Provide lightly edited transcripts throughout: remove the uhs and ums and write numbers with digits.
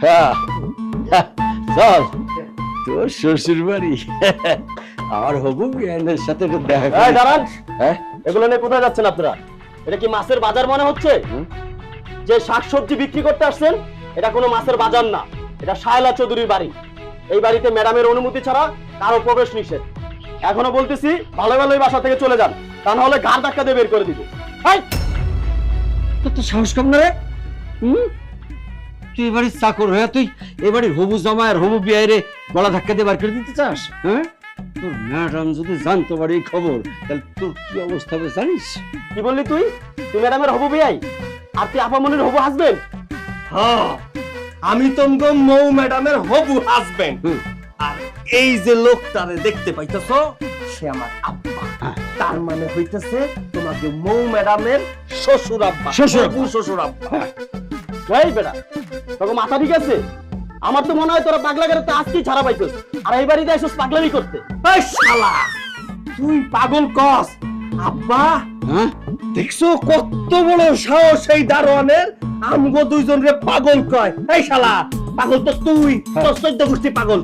হ্যাঁ চল তোর শ্বশুর বাড়ি আমার হবু বিয়ানের সাথে একটু দেখা এই দাঁড়ান, হ্যাঁ এগুলো নিয়ে কোথায় যাচ্ছেন আপনারা? এটা কি মাছের বাজার মনে হচ্ছে? যে শাকসবজি বিক্রি করতে আসছেন এটা কোনো মাছের বাজার না, এটা শায়লা চৌধুরীর বাড়ি। এই বাড়িতে ম্যাডামের অনুমতি ছাড়া কারো প্রবেশ নিষেধ। এখনো বলতেছি ভালো ভালো এই বাসা থেকে চলে যান, তা না হলে ঘাড় ধাক্কা দিয়ে বের করে দিব। তোর তো সাহস কম না রে। তুই এবাড়ির চাকর হয়ে তুই এবাড়ির হবু জামাই আর হবু বিয়াইরে গলা ধাক্কা দিয়ে বার করে দিতে চাস? হ্যাঁ তোর ম্যাডাম যদি জানতে পারে এই খবর তাহলে তোর কি অবস্থা হবে জানিস? কি বললি তুই? তুই ম্যাডামের হবু বিয়াই আর তুই আপামনির হবু হাসবেন? হ্যাঁ, আমি তোমগো মৌ ম্যাডামের হবু হাজবেন্ড। আর এই যে লোকটারে দেখতে পাইতেছো সে আমার আব্বা। তার মানে হইতেছে তোমাকে মৌ ম্যাডামের শ্বশুর আব্বা, শ্বশুর আব্বা। এই বেটা, তোকে মাথা ঠিক আছে? আমার তো মনে হয় তোরা পাগলা গেলে আজকেই ছাড়া পাইছিস, আর এই বাড়িতে এসে পাগলামি করতে। এই শালা, তুই পাগল কস? আব্বা হ্যাঁ দেখছো কত বড় সাহস এই দারোয়ানের? আমগো দুইজনকে পাগল কয়। এই শালা, পাগল তো তুই, তোর 14 গোষ্ঠী পাগল।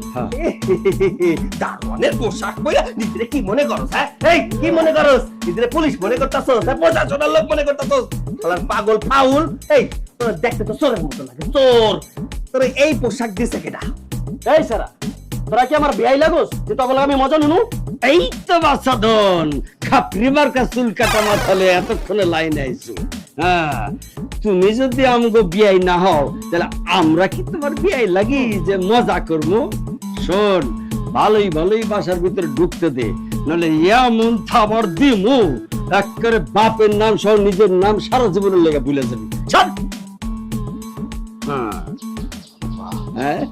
দারোয়ানের পোশাক পরে নিজেরে কি মনে করস? হ্যাঁ, এই কি মনে করস? নিজেরে পুলিশ মনে করতাছস? প্রশাসনের লোক মনে করতাছস? শালার পাগল ফাউল। এই তোর দেখতে তো চোরের মতো লাগে, চোর। তোর এই পোশাক দিছে কেডা? এই সারা, তোরা কি আমার বিয়াই লাগোস যে তখন আমি মজা নুনু? এই তো বাচ্চাদন খাপড়ি মার্কা চুল কাটা মাথালে এতক্ষণে লাইন আইছো। হ্যাঁ তুমি যদি আমগো বিয়াই না হও তাহলে আমরা কি তোমার বিয়াই লাগি যে মজা করবো? শোন, ভালোই ভালোই বাসার ভিতরে ঢুকতে দে, নাহলে এমন থাবার দিমু একেবারে বাপের নাম সহ নিজের নাম সারা জীবনের লেগে ভুলে যাবি। ছাড়। হ্যাঁ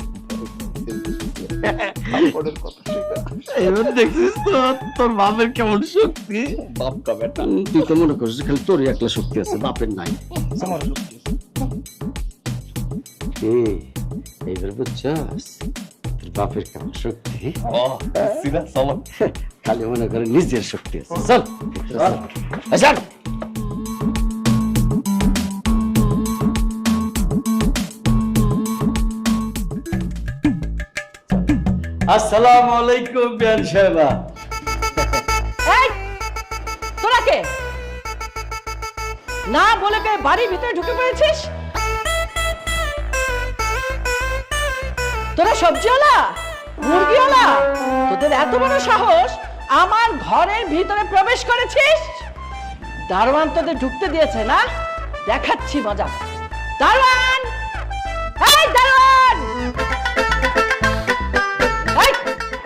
এবার দেখছিস তো তোর বাপের কেমন শক্তি? বাপ কা বেটা, তুই তো মনে করছিস খালি তোর একলা শক্তি আছে, বাপের নাই। আমার শক্তি। এইবার বুঝছস তোর বাপের কেমন শক্তি? ও সিধা চলো। খালি মনে করে নিজের শক্তি আছে। চল চল। আসসালামু আলাইকুম বিয়ান সাহেবা। এই তোরা কে? না বলে কে বাড়ির ভিতরে ঢুকে পড়েছিস? তোরা সবজিওয়ালা, মুরগিওয়ালা, তোদের এত বড় সাহস আমার ঘরের ভিতরে প্রবেশ করেছিস? দারোয়ান তোদের ঢুকতে দিয়েছে না? দেখাচ্ছি মজা। দারোয়ান, এই দারোয়ান, এই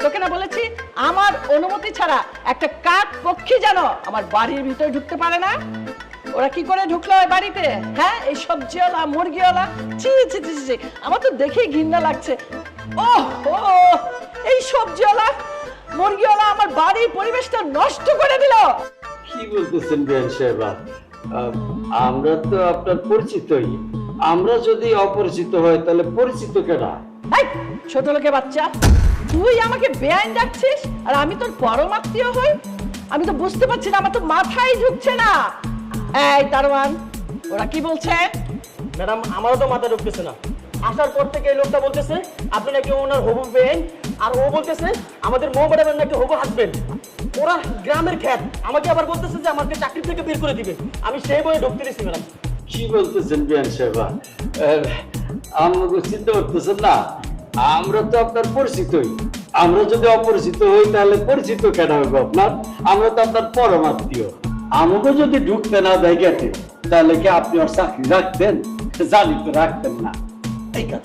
তোকে না বলেছি আমার অনুমতি ছাড়া একটা কাক পক্ষী যেন আমার বাড়ির ভিতরে ঢুকতে পারে না? ওরা কি করে ঢুকলো এই বাড়িতে? হ্যাঁ, এই সবজিওয়ালা, মুরগিওয়ালা, ছি ছি ছি ছি, আমার তো দেখেই ঘৃণা লাগছে। ওহ এই সবজিওয়ালা, মুরগিওয়ালা আমার বাড়ির পরিবেশটা নষ্ট করে দিল। কি বলতেছেন বিয়ান সাহেবা? আমরা তো আপনার পরিচিতই, আমরা যদি অপরিচিত হই তাহলে পরিচিত কেনা? এই ছোট লোকের বাচ্চা, তুই আমাকে বেআইন ডাকছিস আর আমি তোর পরম আত্মীয় হই? আমি তো বুঝতে পারছি না, আমার তো মাথায় ঢুকছে না। এই দারোয়ান, ওরা কি বলছে? ম্যাডাম, আমারও তো মাথা ঢুকতেছে না। আসার পর থেকে এই লোকটা বলতেছে আপনি নাকি ওনার হবু বেন, আর ও বলতেছে আমাদের মৌ ম্যাডামের নাকি হবু হাসবেন্ড। ওরা গ্রামের খ্যাত, আমাকে আবার বলতেছে যে আমাকে চাকরি থেকে বের করে দিবে। আমি সেই বয়ে ঢুকতে দিচ্ছি ম্যাডাম। কি বলতেছেন বিয়ান সাহেবা? আমাকে চিন্তা করতেছেন না? আমরা তো আপনার পরিচিতই। আমরা যদি অপরিচিত হই তাহলে পরিচিত কেন হবে আপনার? আমরা তো আপনার পরম আত্মীয়। আমাকে যদি ঢুকতে না দেয় গেছে তাহলে কি আপনি আর চাকরি রাখতেন? জানি তো রাখতেন না। এই কাজ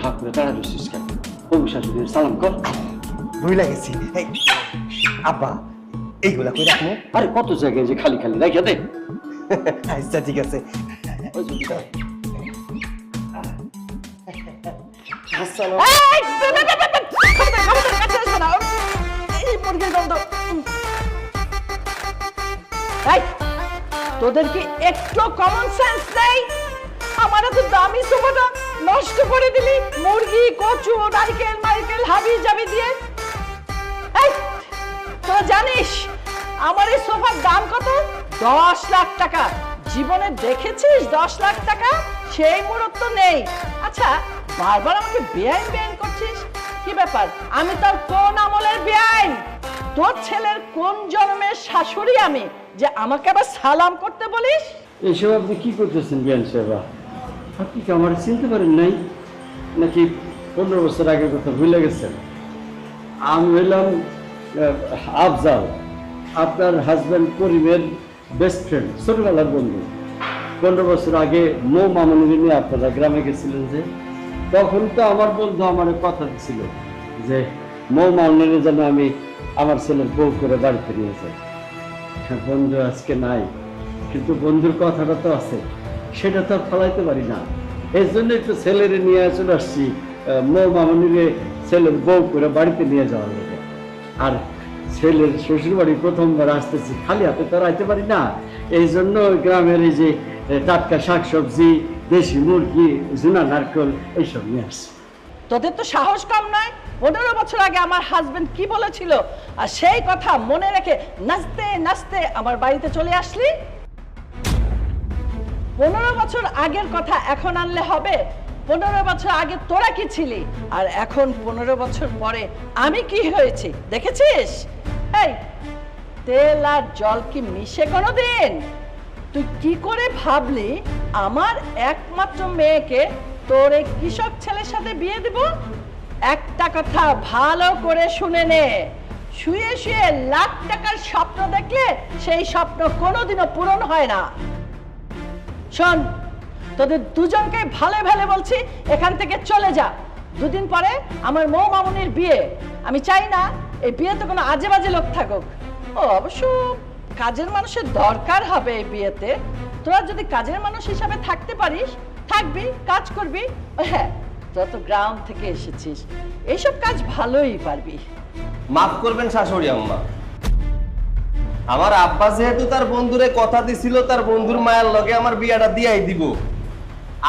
হাত করে তাড়া দিচ্ছিস কেন? হবু শাশুড়ির সালাম কর। ভুলে গেছি। এই আব্বা, এইগুলা কই রাখবো? আরে কত জায়গায় যে খালি খালি রেখে দে। আচ্ছা ঠিক আছে। এই, খবরদার, কাছে আসবে না। এই মুরগির গন্ধ। এই, তোদের কি একটু কমন সেন্স নেই? আমার এত দামি সোফাটা নষ্ট করে দিলি মুরগি, কচু, নারকেল মাইকেল হাবি জাবি দিয়ে। এই তোরা জানিস আমার এই সোফার দাম কত? 10 লাখ টাকা। জীবনে দেখেছিস 10 লাখ টাকা? সেই মুহূর্ত নেই। আচ্ছা, বারবার আমাকে বেআইন বেআইন করছিস, কি ব্যাপার? আমি তোর কোন আমলের বেআইন? তোর ছেলের কোন জন্মের শাশুড়ি আমি যে আমাকে আবার সালাম করতে বলিস? এইসব আপনি কি করতেছেন বিয়ান সাহেবা? আপনি কি আমার চিনতে পারেন নাই, নাকি 15 বছর আগের কথা ভুলে গেছেন? আমি হইলাম আফজাল, আপনার হাজব্যান্ড করিমের বেস্ট ফ্রেন্ড, ছোটবেলার বন্ধু। 15 বছর আগে মৌ মামুনিকে নিয়ে আপনারা গ্রামে গেছিলেন যে, তখন তো আমার বন্ধু আমার কথা ছিল যে মৌ মামুনিকে যেন আমি আমার ছেলের বউ করে বাড়িতে নিয়ে যাই। বন্ধু আজকে নাই, কিন্তু বন্ধুর কথাটা তো আছে, সেটা তো আর ফলাইতে পারি না। এই জন্য একটু ছেলেরে নিয়ে চলে আসছি, মৌ মামুনিরে ছেলের বউ করে বাড়িতে নিয়ে যাওয়ার লোকে। আর ছেলের শ্বশুর বাড়ি প্রথমবার আসতেছি, খালি হাতে তো আর আইতে পারি না। এই জন্য গ্রামের এই যে টাটকা শাকসবজি, দেশি মুরগি, জুনা নারকেল এইসব নিয়ে আসছি। তোদের তো সাহস কম নয়। 15 বছর আগে আমার হাজবেন্ড কি বলেছিল, আর সেই কথা মনে রেখে নাচতে নাচতে আমার বাড়িতে চলে আসলি। 15 বছর আগের কথা এখন আনলে হবে? 15 বছর আগে তোরা কি ছিলি, আর এখন 15 বছর পরে আমি কি হয়েছি দেখেছিস? এই, তেল আর জল কি মিশে কোনোদিন? তুই কি করে ভাবলি আমার একমাত্র মেয়েকে তোর এই কৃষক ছেলের সাথে বিয়ে দিব? একটা কথা ভালো করে শুনে নে, শুয়ে শুয়ে লাখ টাকার স্বপ্ন দেখলে সেই স্বপ্ন কোনোদিনও পূরণ হয় না। শোন, তোদের দুজনকে ভালো ভালো বলছি, এখান থেকে চলে যা। দুদিন পরে আমার মৌ মামুনির বিয়ে, আমি চাই না এই বিয়েতে কোনো আজে বাজে লোক থাকুক। ও অবশ্য কাজের মানুষের দরকার হবে এই বিয়েতে। তোরা যদি কাজের মানুষ হিসাবে থাকতে পারিস, থাকবি, কাজ করবি। হ্যাঁ, তোরা তো গ্রাম থেকে এসেছিস, এইসব কাজ ভালোই পারবি। মাফ করবেন শাশুড়ি আম্মা, আমার আব্বা যেহেতু তার বন্ধুরে কথা দিছিল তার বন্ধুর মায়ের লগে আমার বিয়াটা দিয়াই দিব,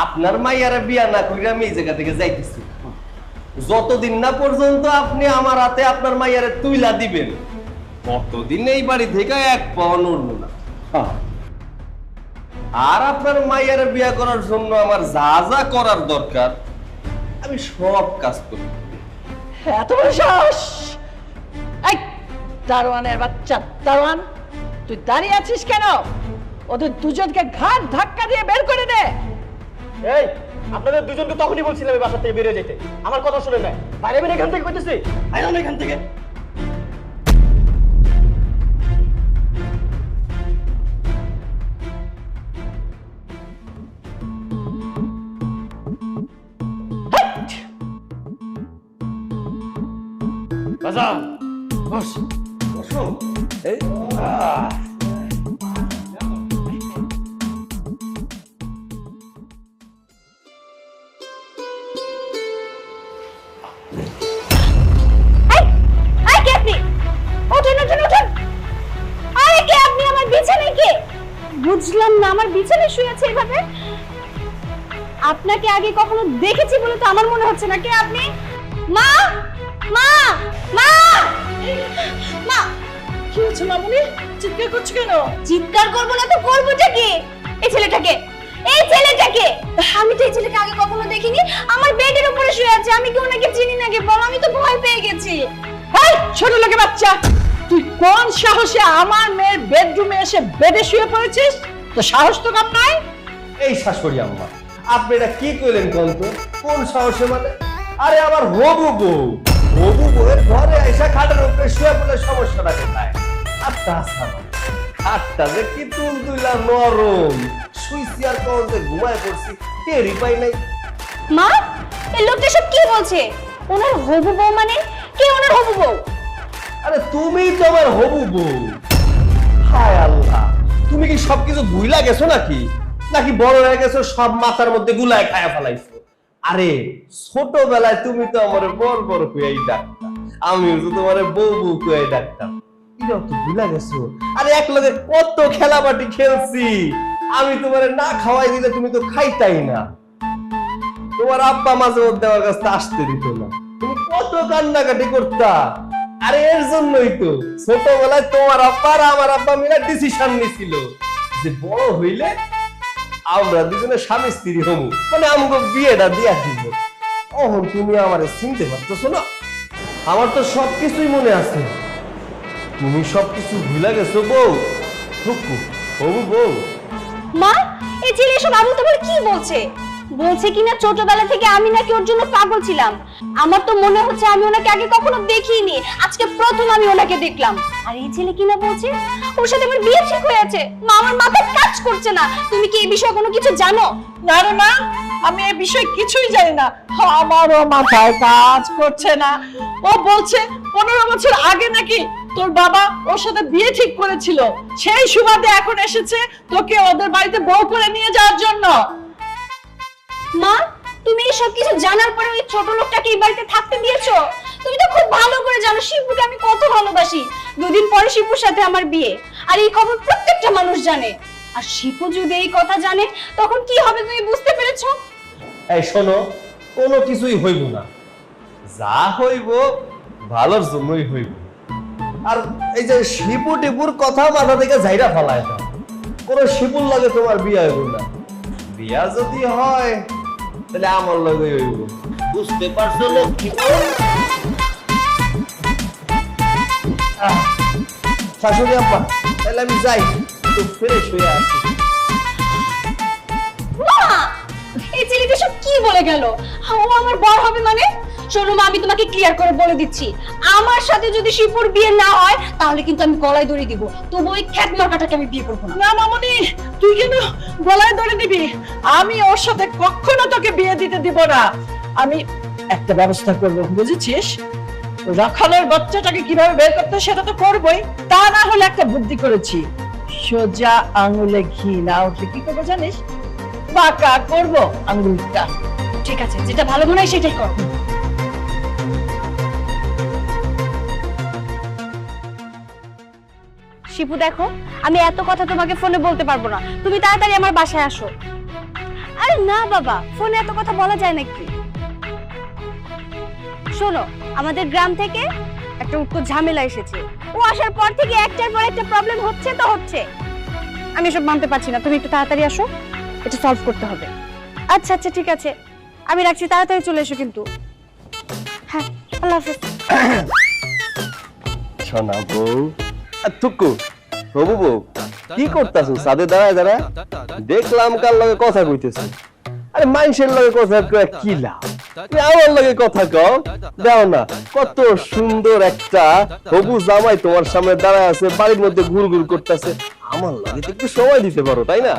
আপনার মাইয়ারে বিয়া না কইরা আমি এই জায়গা থেকে যাইতেছি। যতদিন না পর্যন্ত আপনি আমার হাতে আপনার মাইয়ারে তুইলা দিবেন, ততদিন এই বাড়ি থেকে এক পাও নড়ব না। আর আপনার মাইয়ারে বিয়া করার জন্য আমার যা যা করার দরকার আমি সব কাজ করব। এত বড় সাহস! এই দারোয়ানের বাচ্চা দারোয়ান, তুই দাঁড়িয়ে আছিস কেন? ওদের দুজনকে ঘাট ধাক্কা দিয়ে বের করে দে। এই, আপনাদের দুজনকে তখনই বলছিলাম এই বাসা থেকে বেরিয়ে যেতে, আমার কথা শুনে নাই। বাইরে বেরিয়ে এখান থেকে কইতেছি, আইন এখান থেকে। বাজা বস বসো। এই বুঝলাম না, আমার বিছানায় শুয়ে আছে এভাবে? আপনাকে আগে কখনো দেখেছি বলে তো আমার মনে হচ্ছে না। কে আপনি? মা, মা, মা, মা! কি হচ্ছে মামুনি? চিৎকার করছো কেন? চিৎকার করবো না তো করবোটা কি? এই ছেলেটাকে, এই ছেলেটাকে! আমি তো এই ছেলেকে আগে কখনো দেখিনি। আমার বেডের উপরে শুয়ে আছে, আমি কি ওনাকে চিনি নাকি? বলো, আমি তো ভয় পেয়ে গেছি। এই ছোট লোকের বাচ্চা, তুই কোন সাহসে আমার মেয়ের বেডরুমে এসে বেডে শুয়ে পড়েছিস? তো সাহস তো কম নয়। এই শাশুড়ি আম্মা, আপনি এটা কি কইলেন কোন তো? কোন সাহসে মানে? আরে আমার হবু বউ, হবু বউয়ের ঘরে এসে খাটের উপরে শুয়ে পড়লে সমস্যাটা কোথায়? আর তাছাড়া খাটটা যে কি তুলতুলা নরম, শুইছি আর কলতে ঘুমায় পড়ছি, টেরই পাই নাই। মা, এই লোকটা সব কি বলছে? ওনার হবু বউ মানে? কে ওনার হবু বউ? আরে তুমিই তো আমার হবু বউ। হায় আল্লাহ, তুমি কি সবকিছু ভুইলা গেছো নাকি? নাকি বড় হয়ে গেছো সব মাথার মধ্যে গুলায় খায়া ফেলাইছো? আরে ছোটবেলায় তুমি তো আমার বড় বড় কুয়াই ডাকতা, আমিও তো তোমার বউ বউ কুয়াই ডাকতাম। এটাও তো ভুলা গেছো? আরে এক লগে কত খেলাবাটি খেলছি, আমি তোমার না খাওয়াই দিলে তুমি তো খাইতাই না। তোমার আব্বা মাঝে মধ্যে আমার কাছে আসতে দিত না, তুমি কত কান্নাকাটি করতা। আরে এর জন্যই তো ছোটবেলায় তোমার আব্বা আর আমার আব্বা মিলে ডিসিশন নিছিল যে বড় হইলে আমরা দুজনে স্বামী স্ত্রী হমু, মানে আমাকে বিয়েটা দিয়া দিব। অহন তুমি আমারে চিনতে পারতেছো না? আমার তো সবকিছুই মনে আছে। তুমি সবকিছু ভুলে গেছো বউ। টুকু হবু বউ। মা, এই ছেলে এসব আবল তাবল কি বলছে? বলছে কিনা ছোটবেলা থেকে আমি নাকি ওর জন্য পাগল ছিলাম। আমার তো মনে হচ্ছে আমি ওনাকে আগে কখনো দেখিনি, আজকে প্রথম আমি ওনাকে দেখলাম। আর এই ছেলে কিনা বলছে ওর সাথে আমার বিয়ে ঠিক হয়েছে। মা, আমার মাথায় কাজ করছে না। তুমি কি এই বিষয়ে কোনো কিছু জানো? না রে মা, আমি এই বিষয়ে কিছুই জানি না। আমারও মাথায় কাজ করছে না। ও বলছে 15 বছর আগে নাকি তোর বাবা ওর সাথে বিয়ে ঠিক করেছিল, সেই সুবাদে এখন এসেছে তোকে ওদের বাড়িতে বউ করে নিয়ে যাওয়ার জন্য। মা, তুমি এসব কিছু জানার পরে ওই ছোট লোকটাকে এই বাড়িতে থাকতে দিয়েছো? তুমি তো খুব ভালো করে জানো শিপুকে আমি কত ভালোবাসি। দুদিন পরে শিপুর সাথে আমার বিয়ে, আর এই খবর প্রত্যেকটা মানুষ জানে। আর শিপু যদি এই কথা জানে তখন কি হবে তুমি বুঝতে পেরেছো? এই শোনো, কোনো কিছুই হইব না। যা হইব ভালোর জন্যই হইব। আর এই যে শিপু টিপুর কথা মাথা থেকে ঝাইরা ফেলায় দাও। কোনো শিপুর লাগে তোমার বিয়ে হইব না। বিয়া যদি হয় তাহলে আমার লগে হইব। বুঝতে পারছো লক্ষ্মী? শাশুড়ি আম্মা, তাহলে আমি যাই, একটু ফ্রেশ হয়ে আসি। মা, এই ছেলেটা সব কি বলে গেল? ও আমার বর হবে মানে? শোনো মা, আমি তোমাকে ক্লিয়ার করে বলে দিচ্ছি, আমার সাথে যদি শিপুর বিয়ে না হয় তাহলে কিন্তু আমি গলায় দড়ি দিব। তবু ওই খ্যাত মার্কাটাকে আমি বিয়ে করবো না। না মামনি, তুই কেন গলায় ধরে নিবি? আমি ওর সাথে কখনো তোকে বিয়ে দিতে দিব না। আমি একটা ব্যবস্থা করব, বুঝেছিস? রাখালের বাচ্চাটাকে কিভাবে বের করতে সেটা তো করবই, তা না হলে একটা বুদ্ধি করেছি। সোজা আঙুলে ঘি না উঠলে কি করবো জানিস? পাকা করব আঙুলটা। ঠিক আছে, যেটা ভালো মনে হয় সেটাই করো। শিপু দেখো, আমি এত কথা তোমাকে ফোনে বলতে পারবো না, তুমি তাড়াতাড়ি আমার বাসায় আসো। আরে না বাবা, ফোনে এত কথা বলা যায় নাকি? শোনো, আমাদের গ্রাম থেকে একটা উৎকট ঝামেলা এসেছে। ও আসার পর থেকে একটার পর একটা প্রবলেম হচ্ছে তো হচ্ছে। আমি এসব মানতে পারছি না, তুমি একটু তাড়াতাড়ি আসো, এটা সলভ করতে হবে। আচ্ছা আচ্ছা ঠিক আছে, আমি রাখছি, তাড়াতাড়ি চলে এসো কিন্তু। হ্যাঁ, আল্লাহ হাফেজ। শোনা বউ। টুকু হবু বউ, কি করতেছো? সাদে দাঁড়ায় দাঁড়ায় দেখলাম কার লগে কথা কইতেছো। আরে মানুষের লগে কথা কয় কি লাভ? তুমি আমার লগে কথা কও। দাও না, কত সুন্দর একটা হবু জামাই তোমার সামনে দাঁড়ায় আছে, বাড়ির মধ্যে ঘুরঘুর করতেছে। আমার লগে তো একটু সময় দিতে পারো, তাই না?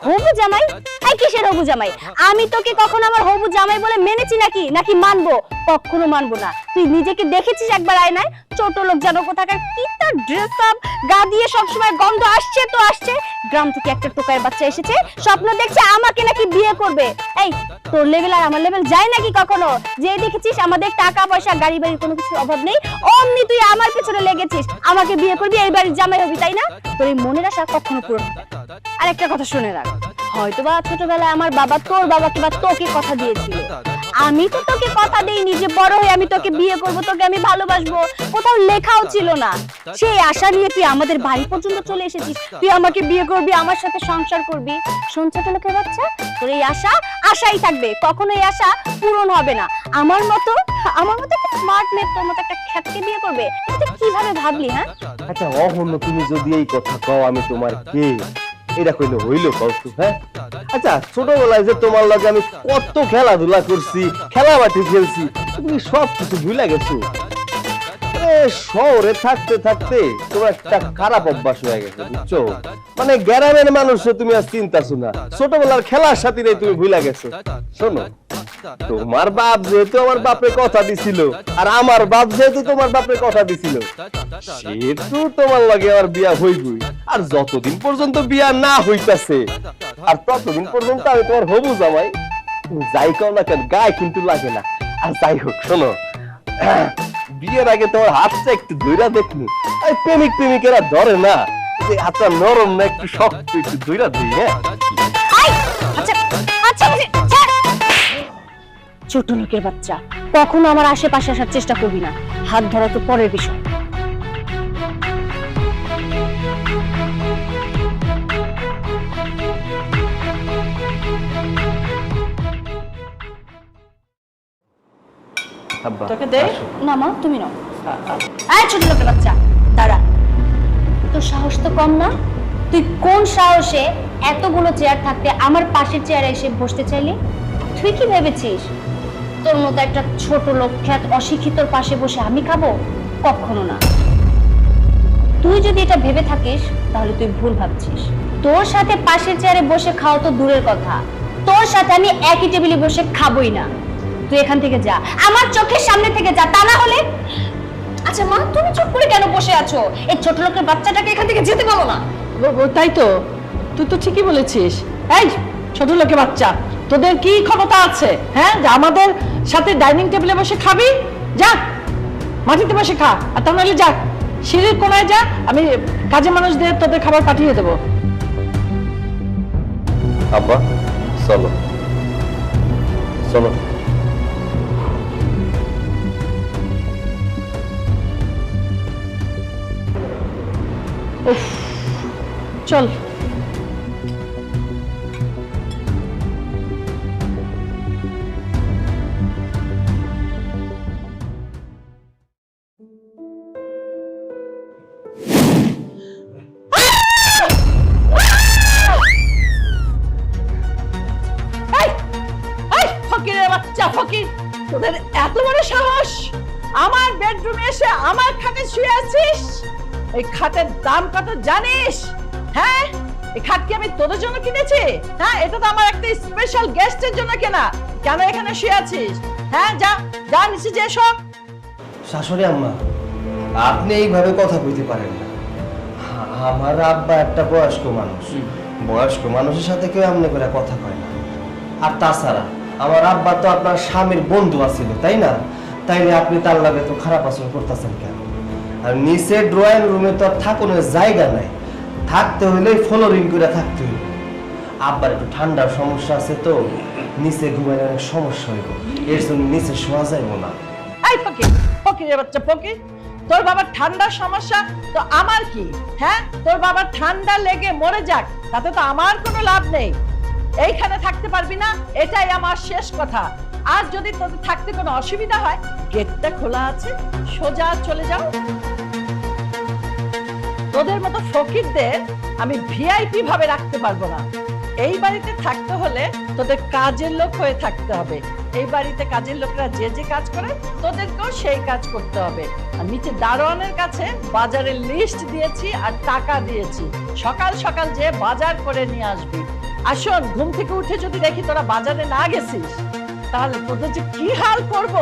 হবু জামাই? এই কিসের হবু জামাই? আমি তোকে কখনো আমার হবু জামাই বলে মেনেছি নাকি? নাকি মানবো? কখনো মানবো না। তুই নিজেকে দেখেছিস একবার আয়নায়? ছোট লোক যেন কোথাকার, কি তার ড্রেস আপ, গা দিয়ে সবসময় গন্ধ আসছে তো আসছে। গ্রাম থেকে একটা টোকাইয়ের বাচ্চা এসেছে, স্বপ্ন দেখছে আমাকে নাকি বিয়ে করবে। এই, তোর লেভেল আর আমার লেভেল যায় নাকি কখনো? যে দেখেছিস আমাদের টাকা পয়সা গাড়ি বাড়ির কোনো কিছু অভাব নেই, অমনি তুই আমার পেছনে লেগেছিস, আমাকে বিয়ে করবি, এই বাড়ির জামাই হবি, তাই না? তোর এই মনের আশা কখনো পূরণ হবে না। আর একটা কথা শুনে রাখ, হয়তোবা ছোটবেলায় আমার বাবা তোর বাবাকে বা তোকে কথা দিয়েছিল, আমি তো তোকে কথা দেইনি যে বড় হয়ে আমি তোকে বিয়ে করব, তোকে আমি ভালোবাসবো। কোথাও লেখাও ছিল না। সেই আশা নিয়ে তুই আমাদের বাড়ি পর্যন্ত চলে এসেছিস, তুই আমাকে বিয়ে করবি, আমার সাথে সংসার করবি। শোন ছোট লোকের বাচ্চা, তোর এই আশা আশাই থাকবে, কখনো এই আশা পূরণ হবে না। আমার মতো একটা স্মার্ট মেয়ে তোর মতো একটা খ্যাতকে বিয়ে করবে, তুই কিভাবে ভাবলি? হ্যাঁ, আচ্ছা অহন্য তুমি যদি এই কথা কও আমি তোমার কে, এটা কইলে হইলো কও তো? হ্যাঁ, আচ্ছা ছোটবেলায় যে তোমার লগে আমি কত খেলাধুলা করছি, খেলাবাটি খেলছি, তুমি সব কিছু ভুলে গেছো। শহরে থাকতে থাকতে তোমার একটা খারাপ অভ্যাস হয়ে গেছে, বুঝছো? মানে গ্রামের মানুষে তুমি আর চিন্তাছো না, ছোটবেলার খেলার সাথে তুমি ভুলে গেছো। শোনো, তোমার বাপ যেহেতু আমার বাপে কথা দিছিল, আর আমার বাপ যেহেতু তোমার বাপে কথা দিছিল, সেহেতু তোমার লাগে আমার বিয়া হইবই। আর যতদিন পর্যন্ত বিয়া না হইতাছে, আর ততদিন পর্যন্ত আমি তোমার হবু জামাই। যাই কও না কেন, গায়ে কিন্তু লাগে না। আর যাই হোক, শোনো, বিয়ের আগে তোমার হাতটা একটু ধইরা দেখনি। আর প্রেমিকেরা ধরে না যে হাতটা নরম না একটু শক্ত, একটু ধইরা দিই। হ্যাঁ, আচ্ছা আচ্ছা, ছোট লোকের বাচ্চা, কখনো আমার আশেপাশে আসার চেষ্টা করবি না। হাত ধরা তো পরের বিষয়। আব্বা তোকে দে না মা তুমি নাও। এই ছোট লোকের বাচ্চা দাঁড়া, তোর সাহস তো কম না? তুই কোন সাহসে এতগুলো চেয়ার থাকতে আমার পাশের চেয়ারে এসে বসতে চাইলি? তুই কি ভেবেছিস তোর মতো একটা ছোট লোক খ্যাত অশিক্ষিতর পাশে বসে আমি খাবো? কখনো না। তুই যদি এটা ভেবে থাকিস তাহলে তুই ভুল ভাবছিস। তোর সাথে পাশের চেয়ারে বসে খাওয়া তো দূরের কথা, তোর সাথে আমি একই টেবিলে বসে খাবোই না। তুই এখান থেকে যা, আমার চোখের সামনে থেকে যা, তা না হলে। আচ্ছা মা, তুমি চুপ করে কেন বসে আছো? এই ছোট লোকের বাচ্চাটাকে এখান থেকে যেতে বলো না। তাই তো, তুই তো ঠিকই বলেছিস। এই ছোট লোকের বাচ্চা, তোদের কি ক্ষমতা আছে হ্যাঁ যে আমাদের সাথে ডাইনিং টেবিলে বসে খাবি? যা মাটিতে বসে খা, আর তা নাহলে যা সিঁড়ির কোনায় যা, আমি কাজে মানুষদের তোদের খাবার পাঠিয়ে দেবো। আব্বা চলো চলো। চল। ফকিরের বাচ্চা ফকির, তোদের এত বড় সাহস আমার বেডরুমে এসে আমার খাটে শুয়ে আছিস? এই খাটের দাম কত জানিস? হ্যাঁ, এই খাট কি আমি তোদের জন্য কিনেছি? হ্যাঁ, এটা তো আমার একটা স্পেশাল গেস্টের জন্য কেনা। কেন এখানে শুয়ে আছিস? হ্যাঁ, যা যা নিচে যে সব। শাশুড়ি আম্মা, আপনি এইভাবে কথা কইতে পারেন না। আমার আব্বা একটা বয়স্ক মানুষ, বয়স্ক মানুষের সাথে কেউ এমনি করে কথা কয় না। আর তাছাড়া আমার আব্বা তো আপনার স্বামীর বন্ধু আছিল, তাই না? তাইলে আপনি তার লাগে তো খারাপ আচরণ করতেছেন কেন? আর নিচে ড্রয়িং রুমে তো আর থাকুনের জায়গা নাই, থাকতে হইলে ফ্লোরিং করে থাকতে হইবে। আব্বার একটু ঠান্ডার সমস্যা আছে তো, নিচে ঘুমাইলে অনেক সমস্যা হইব, এর জন্য নিচে শোয়া যাইব না। এই ফকির, ফকিরের বাচ্চা ফকির, তোর বাবার ঠান্ডার সমস্যা তো আমার কি? হ্যাঁ, তোর বাবার ঠান্ডা লেগে মরে যাক, তাতে তো আমার কোনো লাভ নেই। এইখানে থাকতে পারবি না, এটাই আমার শেষ কথা। আর যদি তোদের থাকতে কোনো অসুবিধা হয়, গেটটা খোলা আছে, সোজা চলে যাও। তোদের মতো ফকিরদের আমি ভিআইপি ভাবে রাখতে পারবো না। এই বাড়িতে থাকতে হলে তোদের কাজের লোক হয়ে থাকতে হবে। এই বাড়িতে কাজের লোকরা যে যে কাজ করে তোদেরকেও সেই কাজ করতে হবে। আর নিচে দারোয়ানের কাছে বাজারের লিস্ট দিয়েছি আর টাকা দিয়েছি, সকাল সকাল যে বাজার করে নিয়ে আসবি। আসুন, ঘুম থেকে উঠে যদি দেখি তোরা বাজারে না গেছিস, তাহলে তোদের যে কি হাল করব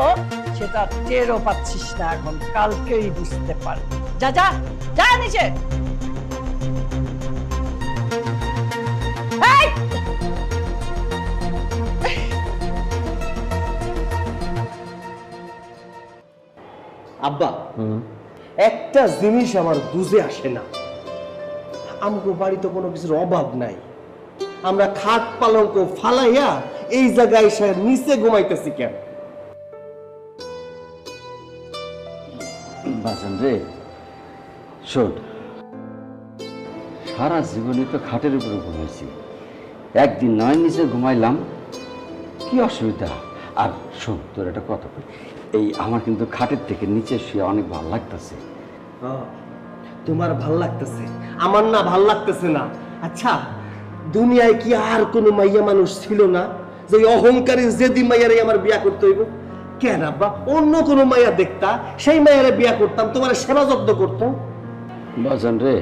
সেটা টেরও পাচ্ছিস না এখন, কালকেই বুঝতে পারবি। যা যা যা নিচে। এই! আব্বা, একটা জিনিস আমার বুঝে আসে না, আমগো বাড়িতে কোনো কিছুর অভাব নাই, আমরা খাট পালঙ্ক ফালাইয়া এই জায়গায় এসে নিচে ঘুমাইতেছি কেন? বাজান রে, শোন, সারা জীবনে তো খাটের উপরে ঘুমাইছি, একদিন নয় নিচে ঘুমাইলাম, কি অসুবিধা? আর শোন, তোর একটা কথা কই, এই আমার কিন্তু খাটের থেকে নিচে শুয়ে অনেক ভালো লাগতেছে। তোমার ভাল লাগতেছে, আমার না ভাল লাগতেছে না। আচ্ছা, দুনিয়ায় কি আর কোনো মাইয়া মানুষ ছিল না যে অহংকারী জেদি মাইয়ারে আমার বিয়া করতে হইব? কেন আব্বা, অন্য কোনো মাইয়া দেখতা, সেই মাইয়ারে বিয়া করতাম, তোমার সেবা যত্ন করতাম। বাজান রে,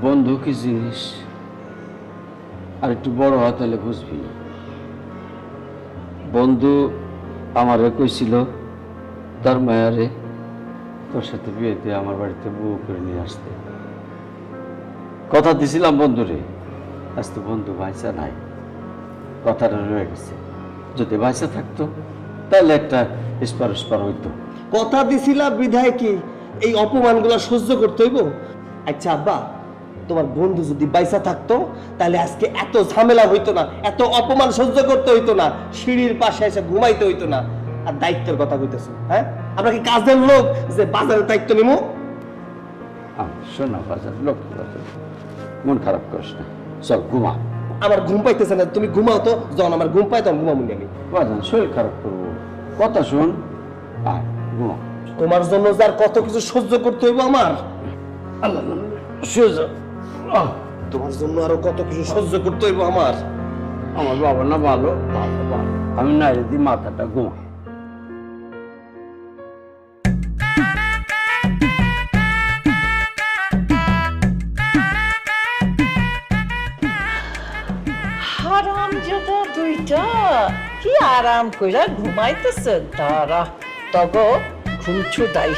বন্ধু কি জিনিস আর একটু বড় হয় তাহলে বুঝবি। বন্ধু আমারে কইছিল তার মায়ারে তোর সাথে বিয়েতে আমার বাড়িতে বউ করে নিয়ে আসতে, কথা দিছিলাম বন্ধুরে, আজ তো বন্ধু বাইসা নাই, কথাটা রয়ে গেছে। যদি বাইসা থাকতো তাহলে একটা ইস্পার ইস্পার হইতো। কথা দিছিলা বিধায় কি এই অপমানগুলো সহ্য করতে হইব? আচ্ছা আব্বা, তোমার বন্ধু যদি বাইসা থাকতো তাহলে আজকে এত ঝামেলা হইতো না, এত অপমান সহ্য করতে হইতো না, সিঁড়ির পাশে এসে ঘুমাইতে হইতো না। আর দায়িত্বের কথা কইতেছো? হ্যাঁ, আমরা কি কাজের লোক যে বাজারের দায়িত্ব নিব? শোনা বাজার লোক, মন খারাপ করিস না, চল ঘুমা। আমার ঘুম পাইতেছে না, তুমি ঘুমাও তো, যখন আমার ঘুম পাই তখন ঘুমাবো আমি। বাজান শরীর খারাপ করবো, কথা শুন আয়, ঘুমা। তোমার জন্য যার কত কিছু সহ্য করতে হইব আমার, আল্লাহ শুয়ে যা। আহ, তোমার জন্য আরো কত কিছু সহ্য করতে হইব আমার। আমার বাবা না ভালো, আমি না যদি মাথাটা ঘুমা। হারাম যেটা দুইটা কি আরাম কইরা ঘুমাইতেছে, তারা তগো ঘুমছু দাই।